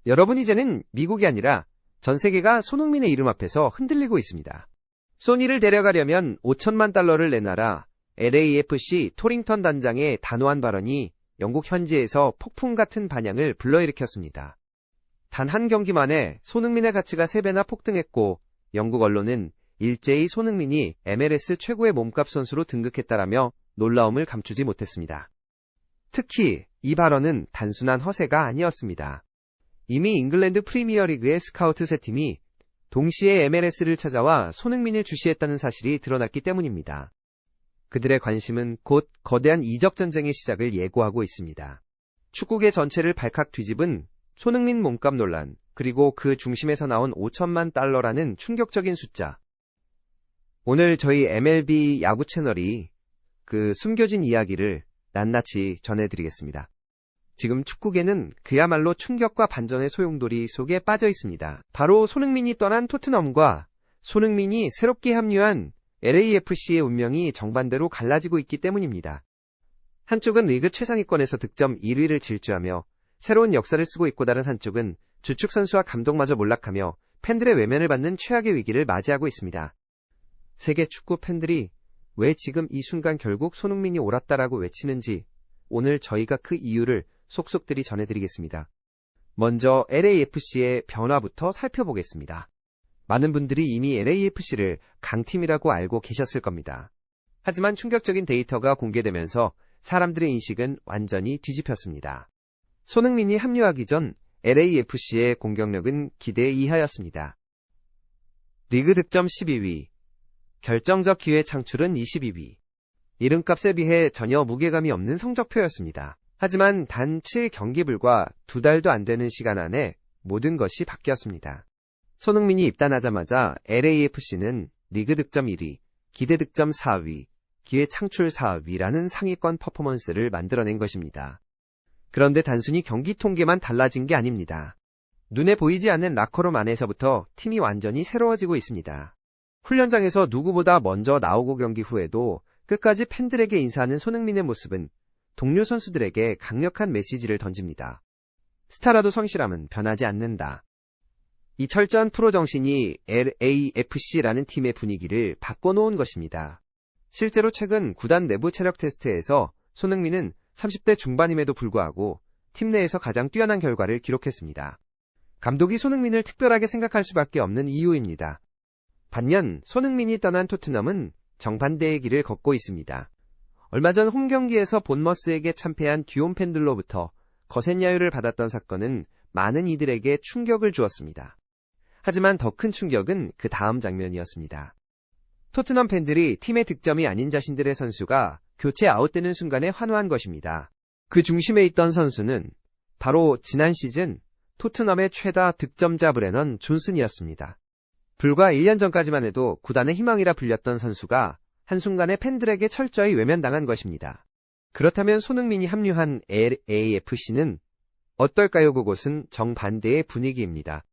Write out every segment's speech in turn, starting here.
여러분 이제는 미국이 아니라 전 세계가 손흥민의 이름 앞에서 흔들리고 있습니다. 소니를 데려가려면 5천만 달러를 내놔라. LAFC 토링턴 단장의 단호한 발언이 영국 현지에서 폭풍 같은 반향을 불러일으켰습니다. 단 한 경기 만에 손흥민의 가치가 3배나 폭등했고 영국 언론은 일제히 손흥민이 MLS 최고의 몸값 선수로 등극했다라며 놀라움을 감추지 못했습니다. 특히 이 발언은 단순한 허세가 아니었습니다. 이미 잉글랜드 프리미어리그의 스카우트 3팀이 동시에 MLS를 찾아와 손흥민을 주시했다는 사실이 드러났기 때문입니다. 그들의 관심은 곧 거대한 이적 전쟁의 시작을 예고하고 있습니다. 축구계 전체를 발칵 뒤집은 손흥민 몸값 논란, 그리고 그 중심에서 나온 5천만 달러라는 충격적인 숫자. 오늘 저희 MLB 야구 채널이 그 숨겨진 이야기를 낱낱이 전해드리겠습니다. 지금 축구계는 그야말로 충격과 반전의 소용돌이 속에 빠져 있습니다. 바로 손흥민이 떠난 토트넘과 손흥민이 새롭게 합류한 LAFC의 운명이 정반대로 갈라지고 있기 때문입니다. 한쪽은 리그 최상위권에서 득점 1위를 질주하며 새로운 역사를 쓰고 있고, 다른 한쪽은 주축 선수와 감독마저 몰락하며 팬들의 외면을 받는 최악의 위기를 맞이하고 있습니다. 세계 축구 팬들이 왜 지금 이 순간 결국 손흥민이 옳았다라고 외치는지 오늘 저희가 그 이유를 속속들이 전해드리겠습니다. 먼저 LAFC의 변화부터 살펴보겠습니다. 많은 분들이 이미 LAFC를 강팀이라고 알고 계셨을 겁니다. 하지만 충격적인 데이터가 공개되면서 사람들의 인식은 완전히 뒤집혔습니다. 손흥민이 합류하기 전 LAFC의 공격력은 기대 이하였습니다. 리그 득점 12위, 결정적 기회 창출은 22위. 이름값에 비해 전혀 무게감이 없는 성적표였습니다. 하지만 단 7경기 불과 2달도 안 되는 시간 안에 모든 것이 바뀌었습니다. 손흥민이 입단하자마자 LAFC는 리그 득점 1위, 기대 득점 4위, 기회 창출 4위라는 상위권 퍼포먼스를 만들어낸 것입니다. 그런데 단순히 경기 통계만 달라진 게 아닙니다. 눈에 보이지 않는 라커룸 안에서부터 팀이 완전히 새로워지고 있습니다. 훈련장에서 누구보다 먼저 나오고 경기 후에도 끝까지 팬들에게 인사하는 손흥민의 모습은 동료 선수들에게 강력한 메시지를 던집니다. 스타라도 성실함은 변하지 않는다. 이 철저한 프로 정신이 LAFC라는 팀의 분위기를 바꿔놓은 것입니다. 실제로 최근 구단 내부 체력 테스트에서 손흥민은 30대 중반임에도 불구하고 팀 내에서 가장 뛰어난 결과를 기록했습니다. 감독이 손흥민을 특별하게 생각할 수밖에 없는 이유입니다. 반면 손흥민이 떠난 토트넘은 정반대의 길을 걷고 있습니다. 얼마 전 홈경기에서 본머스에게 참패한 듀온 팬들로부터 거센 야유를 받았던 사건은 많은 이들에게 충격을 주었습니다. 하지만 더 큰 충격은 그 다음 장면이었습니다. 토트넘 팬들이 팀의 득점이 아닌 자신들의 선수가 교체 아웃되는 순간에 환호한 것입니다. 그 중심에 있던 선수는 바로 지난 시즌 토트넘의 최다 득점자 브레넌 존슨이었습니다. 불과 1년 전까지만 해도 구단의 희망이라 불렸던 선수가 한순간에 팬들에게 철저히 외면당한 것입니다. 그렇다면 손흥민이 합류한 LAFC는 어떨까요? 그곳은 정반대의 분위기입니다.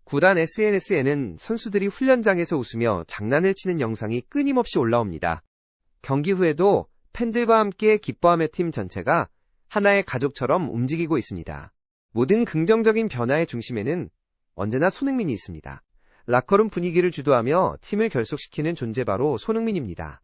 구단 SNS에는 선수들이 훈련장에서 웃으며 장난을 치는 영상이 끊임없이 올라옵니다. 경기 후에도 팬들과 함께 기뻐하며 팀 전체가 하나의 가족처럼 움직이고 있습니다. 모든 긍정적인 변화의 중심에는 언제나 손흥민이 있습니다. 라커룸 분위기를 주도하며 팀을 결속시키는 존재 바로 손흥민입니다.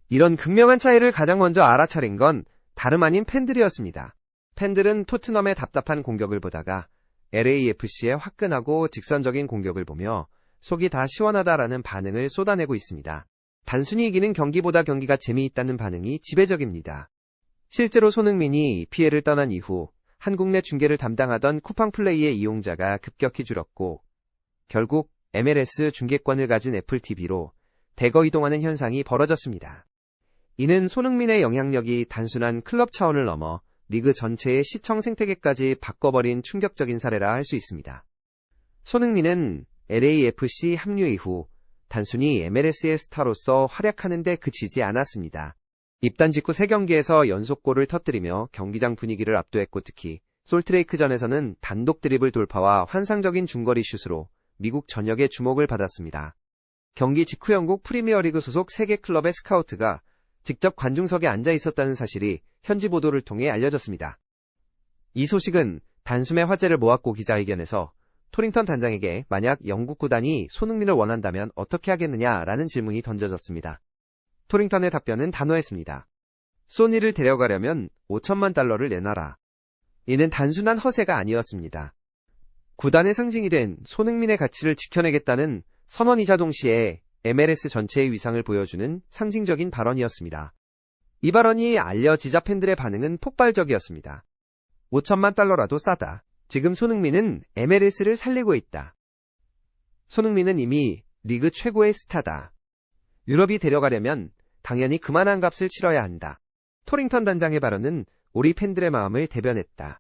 이런 극명한 차이를 가장 먼저 알아차린 건 다름 아닌 팬들이었습니다. 팬들은 토트넘의 답답한 공격을 보다가 LAFC의 화끈하고 직선적인 공격을 보며 속이 다 시원하다라는 반응을 쏟아내고 있습니다. 단순히 이기는 경기보다 경기가 재미있다는 반응이 지배적입니다. 실제로 손흥민이 EPL을 떠난 이후 한국 내 중계를 담당하던 쿠팡 플레이의 이용자가 급격히 줄었고 결국 MLS 중계권을 가진 애플TV로 대거 이동하는 현상이 벌어졌습니다. 이는 손흥민의 영향력이 단순한 클럽 차원을 넘어 리그 전체의 시청 생태계까지 바꿔버린 충격적인 사례라 할 수 있습니다. 손흥민은 LAFC 합류 이후 단순히 MLS의 스타로서 활약하는 데 그치지 않았습니다. 입단 직후 3경기에서 연속골을 터뜨리며 경기장 분위기를 압도했고 특히 솔트레이크전에서는 단독 드리블 돌파와 환상적인 중거리 슛으로 미국 전역의 주목을 받았습니다. 경기 직후 영국 프리미어리그 소속 3개 클럽의 스카우트가 직접 관중석에 앉아 있었다는 사실이 현지 보도를 통해 알려졌습니다. 이 소식은 단숨에 화제를 모았고 기자회견에서 토링턴 단장에게 만약 영국 구단이 손흥민을 원한다면 어떻게 하겠느냐라는 질문이 던져졌습니다. 토링턴의 답변은 단호했습니다. 소니를 데려가려면 5천만 달러를 내놔라. 이는 단순한 허세가 아니었습니다. 구단의 상징이 된 손흥민의 가치를 지켜내겠다는 선언이자 동시에 MLS 전체의 위상을 보여주는 상징적인 발언이었습니다. 이 발언이 알려지자 팬들의 반응은 폭발적이었습니다. 5천만 달러라도 싸다. 지금 손흥민은 MLS를 살리고 있다. 손흥민은 이미 리그 최고의 스타다. 유럽이 데려가려면 당연히 그만한 값을 치러야 한다. 토링턴 단장의 발언은 우리 팬들의 마음을 대변했다.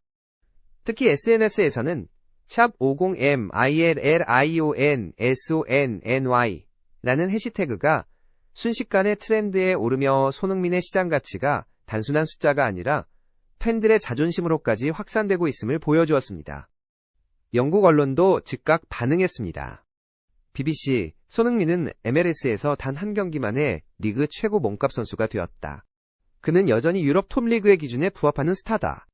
특히 SNS에서는 샵 50MILLIONSONNY 라는 해시태그가 순식간에 트렌드에 오르며 손흥민의 시장 가치가 단순한 숫자가 아니라 팬들의 자존심으로까지 확산되고 있음을 보여주었습니다. 영국 언론도 즉각 반응했습니다. BBC, 손흥민은 MLS에서 단 한 경기만에 리그 최고 몸값 선수가 되었다. 그는 여전히 유럽 톱리그의 기준에 부합하는 스타다.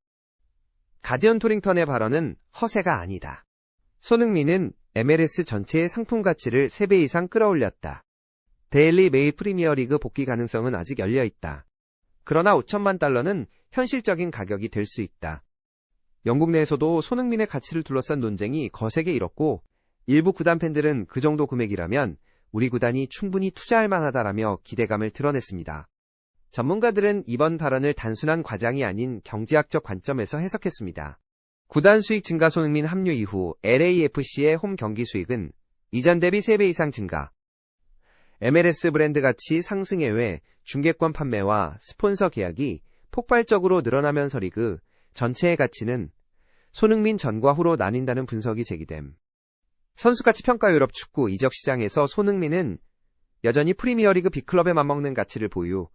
가디언 토링턴의 발언은 허세가 아니다. 손흥민은 MLS 전체의 상품 가치를 3배 이상 끌어올렸다. 데일리 메일 프리미어리그 복귀 가능성은 아직 열려있다. 그러나 5천만 달러는 현실적인 가격이 될 수 있다. 영국 내에서도 손흥민의 가치를 둘러싼 논쟁이 거세게 일었고 일부 구단 팬들은 그 정도 금액이라면 우리 구단이 충분히 투자할 만하다라며 기대감을 드러냈습니다. 전문가들은 이번 발언을 단순한 과장이 아닌 경제학적 관점에서 해석했습니다. 구단 수익 증가 손흥민 합류 이후 LAFC의 홈 경기 수익은 이전 대비 3배 이상 증가. MLS 브랜드 가치 상승에 외 중계권 판매와 스폰서 계약이 폭발적으로 늘어나면서 리그 전체의 가치는 손흥민 전과 후로 나뉜다는 분석이 제기됨. 선수가치 평가 유럽 축구 이적 시장에서 손흥민은 여전히 프리미어리그 B클럽에 맞먹는 가치를 보유.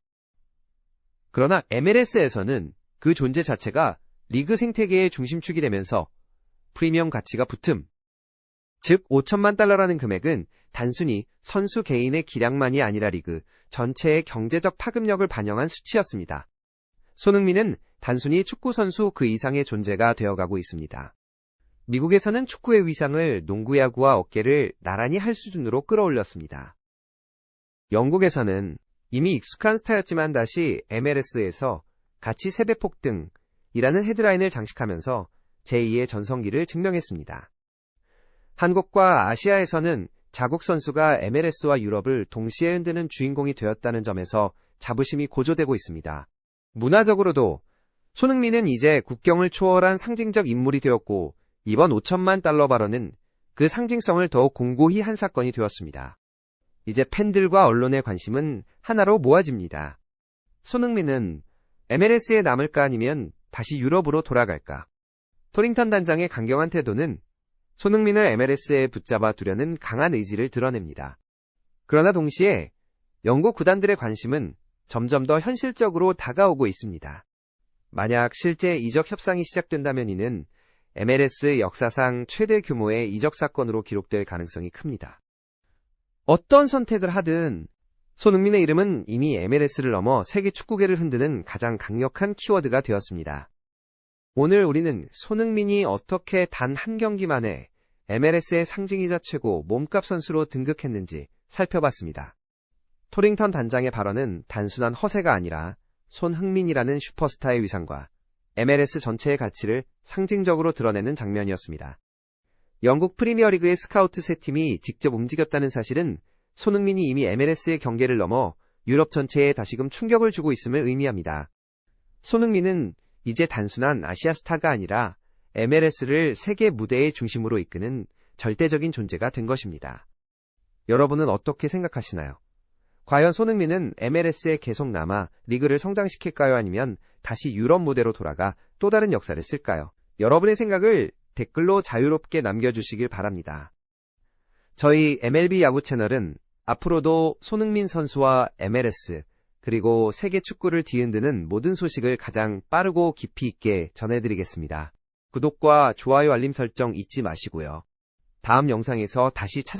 그러나 MLS에서는 그 존재 자체가 리그 생태계의 중심축이 되면서 프리미엄 가치가 붙음. 즉 5천만 달러라는 금액은 단순히 선수 개인의 기량만이 아니라 리그 전체의 경제적 파급력을 반영한 수치였습니다. 손흥민은 단순히 축구 선수 그 이상의 존재가 되어가고 있습니다. 미국에서는 축구의 위상을 농구, 야구와 어깨를 나란히 할 수준으로 끌어올렸습니다. 영국에서는 이미 익숙한 스타였지만 다시 MLS에서 가치 3배 폭등이라는 헤드라인을 장식하면서 제2의 전성기를 증명했습니다. 한국과 아시아에서는 자국 선수가 MLS와 유럽을 동시에 흔드는 주인공이 되었다는 점에서 자부심이 고조되고 있습니다. 문화적으로도 손흥민은 이제 국경을 초월한 상징적 인물이 되었고 이번 5천만 달러 발언은 그 상징성을 더욱 공고히 한 사건이 되었습니다. 이제 팬들과 언론의 관심은 하나로 모아집니다. 손흥민은 MLS에 남을까 아니면 다시 유럽으로 돌아갈까? 토링턴 단장의 강경한 태도는 손흥민을 MLS에 붙잡아 두려는 강한 의지를 드러냅니다. 그러나 동시에 영국 구단들의 관심은 점점 더 현실적으로 다가오고 있습니다. 만약 실제 이적 협상이 시작된다면 이는 MLS 역사상 최대 규모의 이적 사건으로 기록될 가능성이 큽니다. 어떤 선택을 하든 손흥민의 이름은 이미 MLS를 넘어 세계 축구계를 흔드는 가장 강력한 키워드가 되었습니다. 오늘 우리는 손흥민이 어떻게 단 한 경기 만에 MLS의 상징이자 최고 몸값 선수로 등극했는지 살펴봤습니다. 토링턴 단장의 발언은 단순한 허세가 아니라 손흥민이라는 슈퍼스타의 위상과 MLS 전체의 가치를 상징적으로 드러내는 장면이었습니다. 영국 프리미어리그의 스카우트 세 팀이 직접 움직였다는 사실은 손흥민이 이미 MLS의 경계를 넘어 유럽 전체에 다시금 충격을 주고 있음을 의미합니다. 손흥민은 이제 단순한 아시아 스타가 아니라 MLS를 세계 무대의 중심으로 이끄는 절대적인 존재가 된 것입니다. 여러분은 어떻게 생각하시나요? 과연 손흥민은 MLS에 계속 남아 리그를 성장시킬까요? 아니면 다시 유럽 무대로 돌아가 또 다른 역사를 쓸까요? 여러분의 생각을 댓글로 자유롭게 남겨주시길 바랍니다. 저희 MLB 야구 채널은 앞으로도 손흥민 선수와 MLS 그리고 세계 축구를 뒤흔드는 모든 소식을 가장 빠르고 깊이 있게 전해드리겠습니다. 구독과 좋아요 알림 설정 잊지 마시고요. 다음 영상에서 다시